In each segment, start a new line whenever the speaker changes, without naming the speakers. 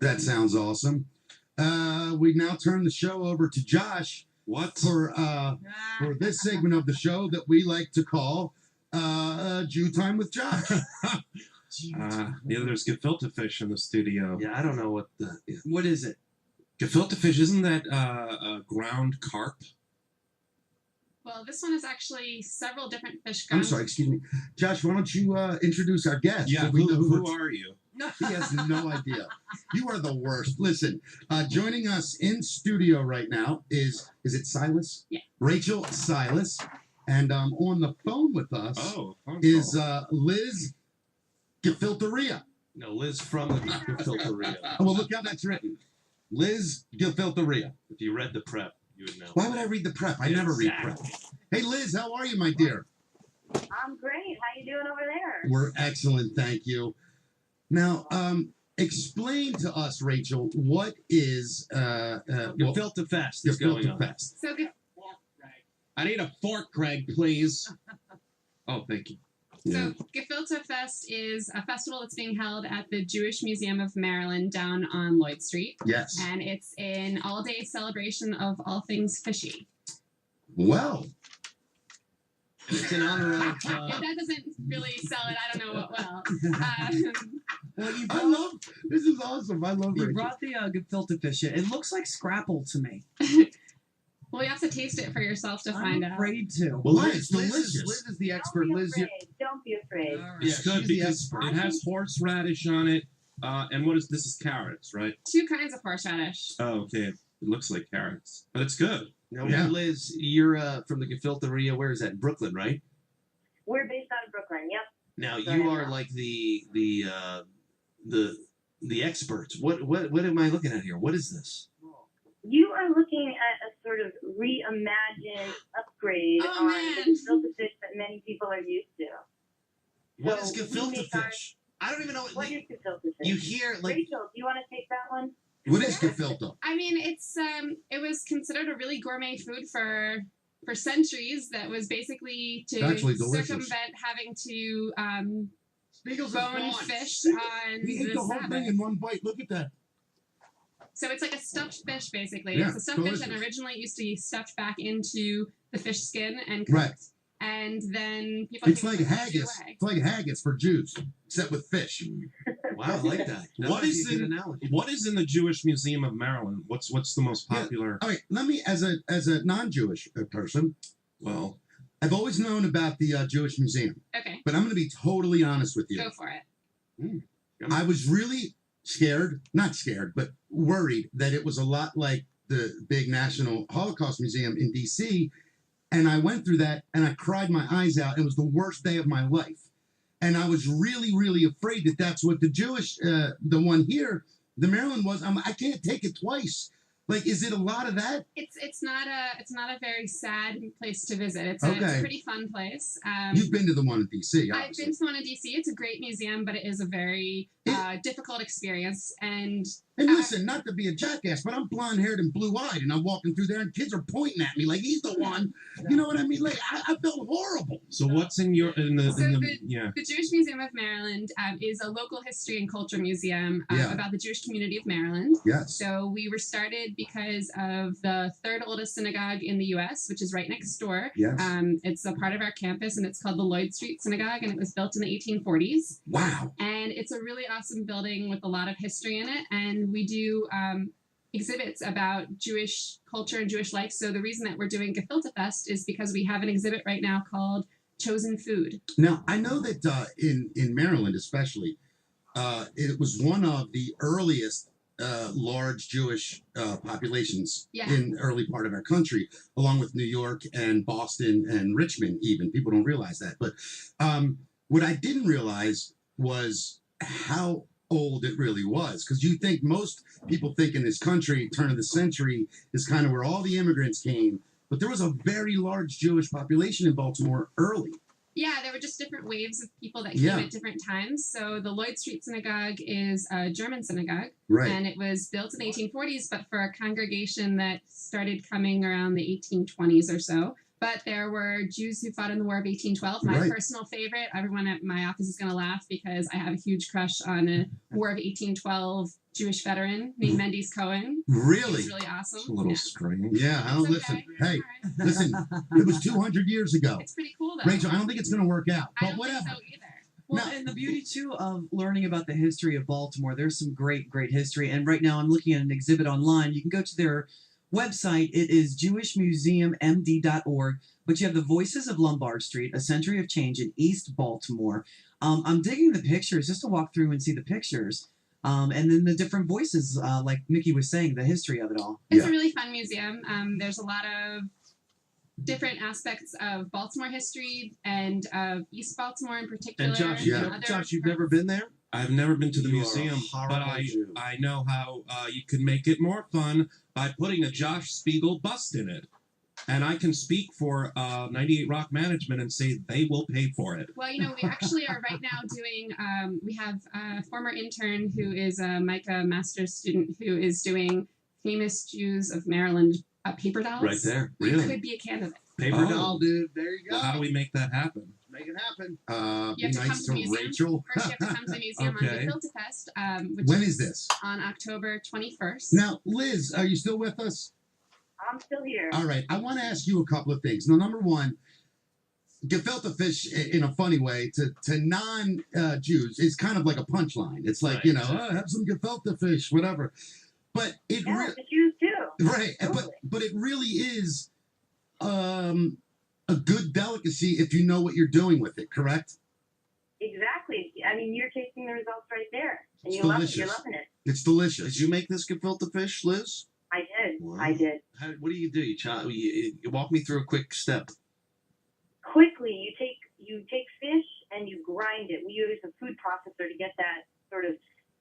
That sounds awesome. We now turn the show over to Josh.
What?
For this segment of the show that we like to call Jew Time with Josh.
There's Gefilte Fish in the studio.
Yeah, I don't know what the... Yeah.
What is it?
Gefilte Fish, isn't that ground carp?
Well, this one is actually several different fish
I'm
grounds.
sorry, excuse me. Josh, why don't you introduce our guest?
Yeah,
so we know
who are you?
He has no idea. You are the worst. Listen, joining us in studio right now is it Silas?
Yeah.
Rachel Silas. And on the phone with us is Liz Gefilteria.
No, Liz from the Gefilteria.
Oh, well, look how that's written. Liz Gefilteria.
If you read the prep, you would know.
Why would I read the prep? I never read prep. Hey, Liz, how are you, my dear?
I'm great. How you doing over there?
We're excellent, thank you. Now, explain to us, Rachel, what is
Gefiltefest is going on.
Gefiltefest?
So,
I need a fork, Greg, please.
Oh, thank you.
So Gefiltefest is a festival that's being held at the Jewish Museum of Maryland down on Lloyd Street.
Yes.
And it's an all-day celebration of all things fishy.
Well.
It's in honor of...
If that doesn't really sell it, I don't know what will.
I love... This is awesome. I love
You
Rachel.
brought the gefilte fish in. It looks like scrapple to me.
Well, you have to taste it for yourself to find out.
I'm afraid to.
Well, it's delicious.
Liz is the expert.
Don't be
Liz,
afraid. Don't be afraid.
All right.
It's good
she's the
because
expert.
it has horseradish on it. And this is carrots, right?
2 kinds of horseradish.
Oh, okay. It looks like carrots. But it's good.
Now,
Yeah.
Liz, you're from the Gefilteria. Where is that? Brooklyn, right?
We're based out of Brooklyn. Yep.
Now
Go
you
ahead
are
now.
like the experts. What am I looking at here? What is this?
You are looking at a sort of reimagined upgrade
Oh,
on
man.
the gefilte fish that many people are used to.
What is
So we
gefilte
make our-
fish? I don't even know
What is gefilte fish?
you hear. Like,
Rachel, do you want to take that one?
What is gefilte?
I mean, it's it was considered a really gourmet food for centuries. That was basically to
Actually delicious.
circumvent having to
Spiegel's
bone fish on
He ate
the
the whole
Sabbath.
thing in one bite. Look at that.
So it's like a stuffed fish, basically.
Yeah,
It's a stuffed fish
delicious.
that originally used to be stuffed back into the fish skin and cooked.
Right.
And then people
It's
came
like
up with a
haggis.
new way.
It's like haggis for Jews, except with fish.
wow, I like that. That
What
might
is
be a good
in-
analogy?
What is in the Jewish Museum of Maryland? What's the most
Yeah.
popular?
All right, let me, as a non-Jewish person,
Well,
I've always known about the Jewish Museum,
Okay,
but I'm going to be totally honest with you.
go for it.
I was really scared, not scared, but worried that it was a lot like the big National Holocaust Museum in D.C. And I went through that and I cried my eyes out. It was the worst day of my life. And I was really, really afraid that that's what the Jewish, the one here, the Maryland was. I can't take it twice. Like, is it a lot of that?
It's not a very sad place to visit. It's a
Okay.
pretty fun place.
You've been to the one in D.C.,
I've
obviously.
been to one in DC. It's a great museum, but it is a very difficult experience. And
And listen, not to be a jackass, but I'm blonde-haired and blue-eyed, and I'm walking through there, and kids are pointing at me like he's the one. You know what I mean? Like I felt horrible.
so what's in the yeah?
the Jewish Museum of Maryland is a local history and culture museum
Yeah.
about the Jewish community of Maryland.
Yes.
So we were started because of the third oldest synagogue in the U.S., which is right next door.
Yes.
It's a part of our campus, and it's called the Lloyd Street Synagogue, and it was built in the 1840s.
Wow.
And it's a really awesome building with a lot of history in it. And we do exhibits about Jewish culture and Jewish life. So the reason that we're doing Gefiltefest is because we have an exhibit right now called Chosen Food.
Now, I know that in Maryland especially, it was one of the earliest large Jewish populations
Yeah.
in the early part of our country, along with New York and Boston and Richmond even. People don't realize that. But what I didn't realize was how old it really was. Because you think most people think in this country, turn of the century, is kind of where all the immigrants came. But there was a very large Jewish population in Baltimore early.
Yeah, there were just different waves of people that came
Yeah.
at different times. So the Lloyd Street Synagogue is a German synagogue,
Right.
and it was built in the 1840s, but for a congregation that started coming around the 1820s or so. But there were Jews who fought in the War of 1812. My
Right.
personal favorite. Everyone at my office is going to laugh because I have a huge crush on a War of 1812 Jewish veteran named Mendes Cohen.
Really?
He's really awesome.
It's a little strange.
Yeah. I
It's
don't listen.
okay.
Hey,
All right.
listen. It was 200 years ago.
It's pretty cool though.
Rachel, I don't think it's going to work out,
I
but
don't
whatever.
think so either.
Well,
No.
and the beauty too of learning about the history of Baltimore, there's some great history. And right now I'm looking at an exhibit online. You can go to their website. It is jewishmuseummd.org. But you have the Voices of Lombard Street, A Century of Change in East Baltimore. I'm digging the pictures just to walk through and see the pictures. And then the different voices, like Mickey was saying, the history of it all.
It's
Yeah.
a really fun museum. There's a lot of different aspects of Baltimore history and of East Baltimore in particular.
And Josh,
Yeah.
other
Josh, you've
parts.
never been there?
I've never been to the
You are a
museum, but
horrible Jew.
I know how you can make it more fun by putting a Josh Spiegel bust in it. And I can speak for 98 Rock Management and say they will pay for it.
Well, you know, we actually are right now doing, we have a former intern who is a Micah master's student who is doing famous Jews of Maryland paper dolls.
Right there.
You
Really?
could be a candidate.
Paper
Oh.
doll, dude. There you go.
Well, how do we make that happen?
Make it happen.
Be
You have to come
nice
to
to
the museum.
Rachel.
First, you have to come to the museum
Okay.
on Gefiltefest, which
When is this?
on October 21st.
Now, Liz, are you still with us?
I'm still here.
All right. I want to ask you a couple of things. Now, number one, Gefilte Fish, in a funny way, to non-Jews, is kind of like a punchline. It's like,
Right.
you know, oh, have some Gefilte Fish, whatever. But it
Yeah, the Jews too.
right,
Totally.
but it really is a good delicacy if you know what you're doing with it, correct?
Exactly. I mean, you're tasting the results right there, and
It's
you love it.
delicious.
You're loving it.
It's delicious.
Did you make this gefilte fish, Liz?
I did.
Wow.
I did.
What do? You you walk me through a quick step.
Quickly, you take fish and you grind it. We use a food processor to get that sort of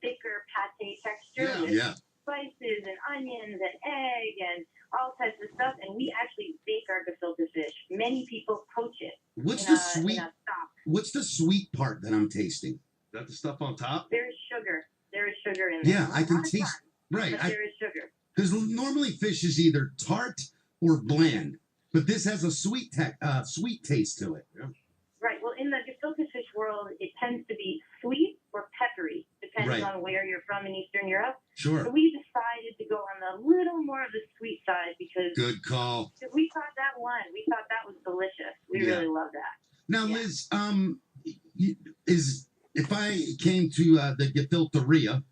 thicker pate texture with
Yeah.
spices and onions and egg and all types of stuff. And we actually bake our gefilte fish. Many people poach it
What's
in
the
a
sweet?
stock.
What's the sweet part that I'm tasting?
Is that the stuff on top?
There is sugar. There is sugar in there.
Yeah, I can
Not a
taste.
ton,
Right,
but there is sugar.
because normally fish is either tart or bland, but this has a sweet taste to it.
Right. Well, in the gefilte fish world, it tends to be sweet or peppery, depending
Right.
on where you're from in Eastern Europe. So
Sure.
we decided to go on the little more of the sweet side because
Good call.
we thought that won. We thought that was delicious. We
Yeah.
really love that.
Now,
Yeah.
Liz, if I came to the Gefilteria,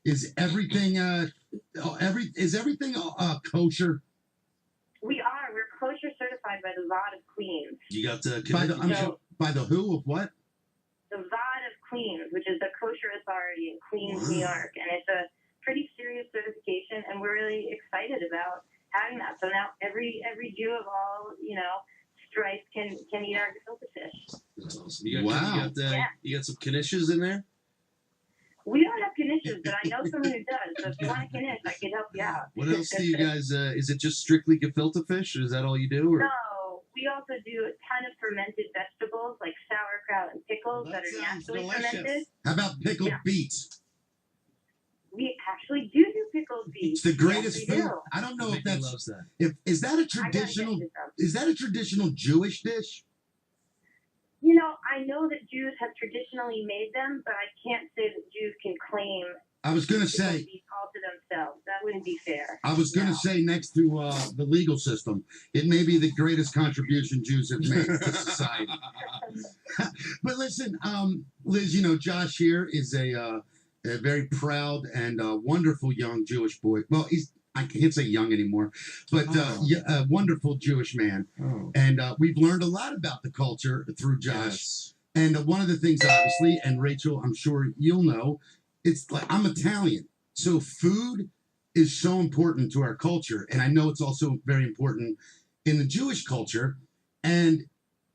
is everything kosher?
We are. We're kosher certified by the Vod of Queens.
You got the
So-
By the who of what?
The Vod of Queens, which is the kosher authority in Queens,
Wow.
New York, and it's a pretty serious certification, and we're really excited about having that. So now every Jew of all stripes can eat our gefilte fish.
That's awesome. You got,
Wow.
Yeah.
you got some knishes in there?
We don't have knishes, but I know someone who does. So if you want a knish, I can help you out.
What else do you guys? Is it just strictly gefilte fish? Is that all you do? Or?
No, we also do a ton of fermented vegetables like sauerkraut and pickles that are naturally fermented.
How about pickled
Yeah.
beets?
We actually do pickled beets.
It's the greatest
Yes, we
food.
do.
I don't know if
Mickey
that's
loves that.
is that a
I gotta get
traditional
you some.
is that a traditional Jewish dish?
You know, I know that Jews have traditionally made them, but I can't say that Jews can claim
I was gonna
pickled
say
beets all to themselves. That wouldn't be fair.
I was gonna
No.
say next to the legal system, it may be the greatest contribution Jews have made to society. But listen, Liz, you know Josh here is a very proud and wonderful young Jewish boy. Well, I can't say young anymore, but a wonderful Jewish man.
Oh.
And we've learned a lot about the culture through Josh.
Yes.
And one of the things, obviously, and Rachel, I'm sure you'll know, it's like I'm Italian. So food is so important to our culture. And I know it's also very important in the Jewish culture. And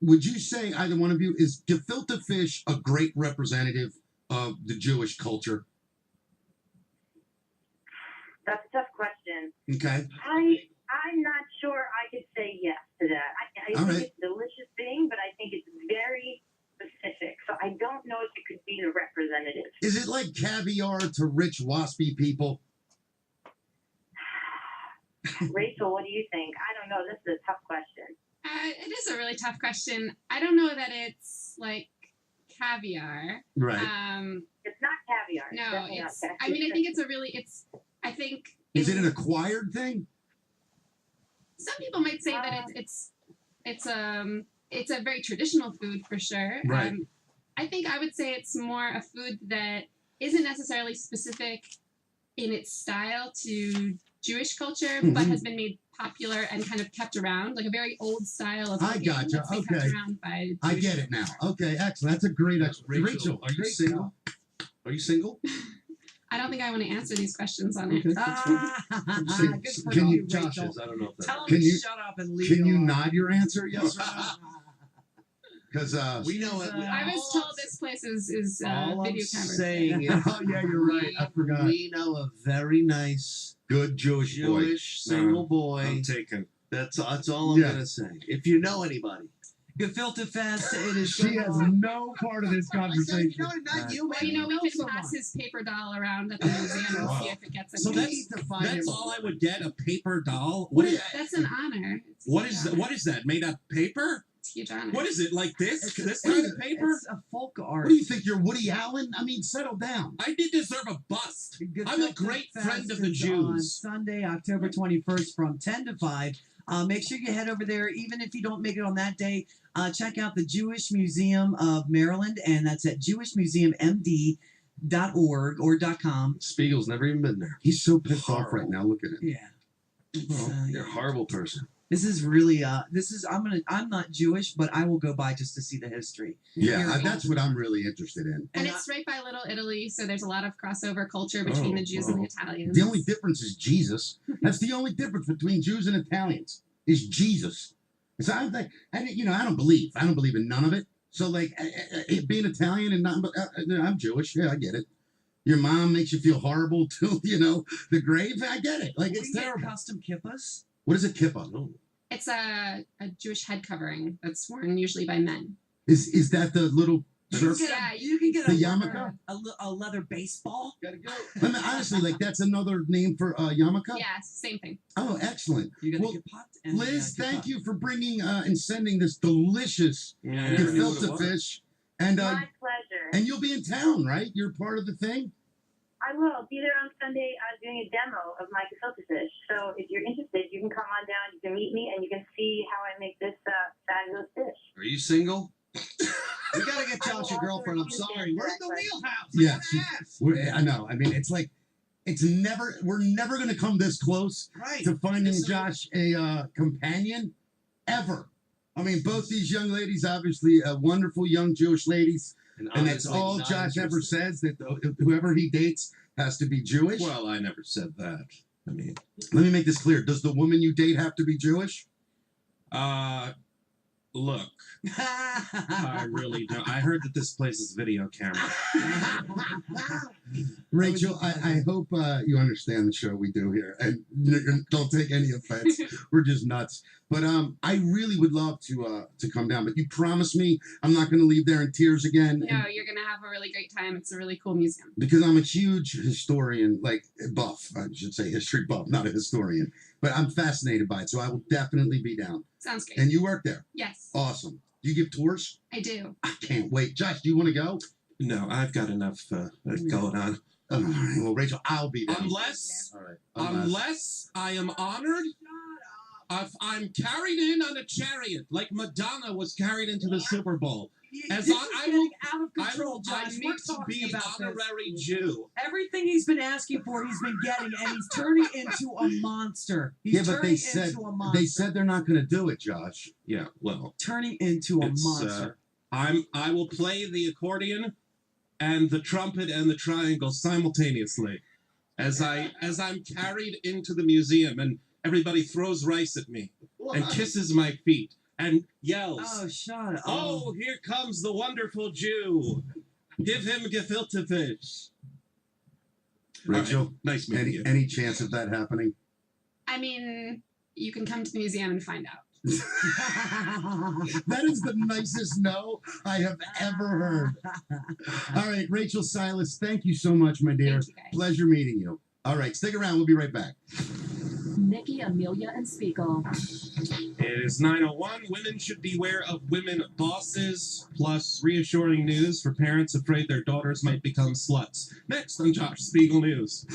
would you say, either one of you, is gefilte fish a great representative of the Jewish culture?
That's a tough question.
Okay.
I'm not sure I could say yes to that. I
All
think
right.
it's a delicious thing, but I think it's very specific. So I don't know if it could be the representative.
Is it like caviar to rich, waspy people?
Rachel, what do you think? I don't know. This is a tough question.
It is a really tough question. I don't know that it's like caviar.
Right.
It's not caviar.
No,
Definitely not
it's.
caviar.
I mean, I think it's a really. It's. I think.
Is it an acquired thing?
Some people might say that it's a very traditional food for sure.
Right.
I think I would say it's more a food that isn't necessarily specific in its style to Jewish culture, but has been made popular and kind of kept around, like a very old style of
I
cooking
gotcha.
that's been kept
Okay.
around by
I
Jewish
get it now.
people.
Okay, excellent. That's a great explanation.
Rachel, are you
great
single?
job.
Are you single?
I don't think I want to answer these questions on it.
Okay, that's fine.
Good for
Can
you,
you-
Josh
Rachel.
is. I don't know if that.
Tell him
Can
to
you-
shut up and leave
Can
it
you
alone.
nod your answer? Yes or no? Because
We know it.
I was told this place is
All I'm
video cameras.
saying is,
oh yeah, you're right. I forgot.
we know a very nice
Good Jewish boy.
Jewish single boy.
I'm taken.
That's all I'm
Yeah.
gonna say. If you know anybody,
Gefiltefest, it is
She
going
has
on.
no part of this conversation.
You know, not you,
Well,
man.
you know, we
know
can
someone.
pass his paper doll around at the museum and see if it gets
So
any.
We need to find
That's
him.
all I would get, a paper doll. What is
That's an honor. It's a
what
huge
is
honor.
what is that? Made out of paper?
It's a huge honor.
What is it? Like this?
It's
This
a-
kind of paper?
It's a folk art.
What do you think? You're Woody Allen? I mean, settle down.
I did deserve a bust. I'm a great friend of the
Gefiltefest is on
Jews.
Sunday, October 21st from 10 to 5. Make sure you head over there, even if you don't make it on that day. Check out the Jewish Museum of Maryland, and that's at jewishmuseummd.org or .com.
Spiegel's never even been there.
He's so pissed off
Horrible.
right now. Look at him.
Yeah. It's,
Well, you're a
yeah.
horrible person.
This is really I'm not Jewish, but I will go by just to see the history.
Yeah,
You're
that's what I'm really interested in.
And
And
it's right by Little Italy, so there's a lot of crossover culture between
Oh,
the Jews and the Italians.
The only difference is Jesus. That's the only difference between Jews and Italians is Jesus. So I'm like, I don't believe in none of it. So like, being Italian and not, I'm Jewish. Yeah, I get it. Your mom makes you feel horrible till the grave. I get it. Like
We
it's
get
terrible.
custom kippas.
What is a kippah?
Oh.
It's a Jewish head covering that's worn usually by men.
Is that the little
You
surf?
can get
Yeah,
you can get
the
a
yarmulke?
a leather baseball.
Gotta go.
I mean, honestly, like that's another name for yarmulke.
Yeah, it's the same thing.
Oh, excellent.
You got
Well,
a kippah and
Liz,
kippah.
thank you for bringing and sending this delicious
Yeah, I never knew what it
gefilte
was.
fish. And
My pleasure.
and you'll be in town, right? You're part of the thing.
I will be there on Sunday doing a demo of my gefilte fish. So if you're interested, you can come on down. You can meet me, and you can see how I make this fabulous fish.
Are you single? We gotta get Josh a girlfriend. I'm sorry. We're in the wheelhouse. I
Yeah,
gotta
she-
ask.
I know. I mean, it's like we're never going to come this close
Right.
to finding
This is-
Josh a companion ever. I mean, both these young ladies, obviously, wonderful young Jewish ladies, and that's
obviously
all
not
Josh ever
interested.
says, that whoever he dates has to be Jewish.
Well, I never said that. I mean,
Let me make this clear. Does the woman you date have to be Jewish?
look, I really don't. I heard that this place is video camera.
Rachel, I hope you understand the show we do here, and don't take any offense. We're just nuts. But I really would love to come down. But you promise me I'm not going to leave there in tears again.
No, you're gonna have a really great time. It's a really cool museum.
Because I'm a huge historian, like buff. I should say history buff, not a historian. But I'm fascinated by it, so I will definitely be down.
Sounds great.
And you work there.
Yes,
Awesome. Do you give tours?
I do.
I can't wait. Josh, do you want to go?
No, I've got enough going on.
All right. Well, Rachel, I'll be there.
Unless
All right.
unless I am honored, if I'm carried in on a chariot like Madonna was carried into the Super Bowl. As
This
I-
is
I
getting
will-
out of
I
control, Josh.
need
We're
to
talking
be an
about this.
honorary Jew.
Everything he's been asking for, he's been getting, and he's turning into a monster. He's
Yeah, but
turning into a monster.
they said they're not going to do it, Josh.
Yeah, well,
turning into a
It's,
monster.
I will play the accordion and the trumpet and the triangle simultaneously as I'm carried into the museum and everybody throws rice at me and kisses my feet and yells,
Oh, shut up.
"Oh, here comes the wonderful Jew. Give him gefilte fish."
Rachel,
All right, nice meeting you.
any chance of that happening?
I mean, you can come to the museum and find out.
That is the nicest no I have ever heard. All right, Rachel Silas, thank you so much, my dear.
Thank you guys.
Pleasure meeting you. All right, stick around. We'll be right back.
Nikki, Amelia, and Spiegel.
It is 9:01. Women should beware of women bosses, plus reassuring news for parents afraid their daughters might become sluts. Next on Josh Spiegel News.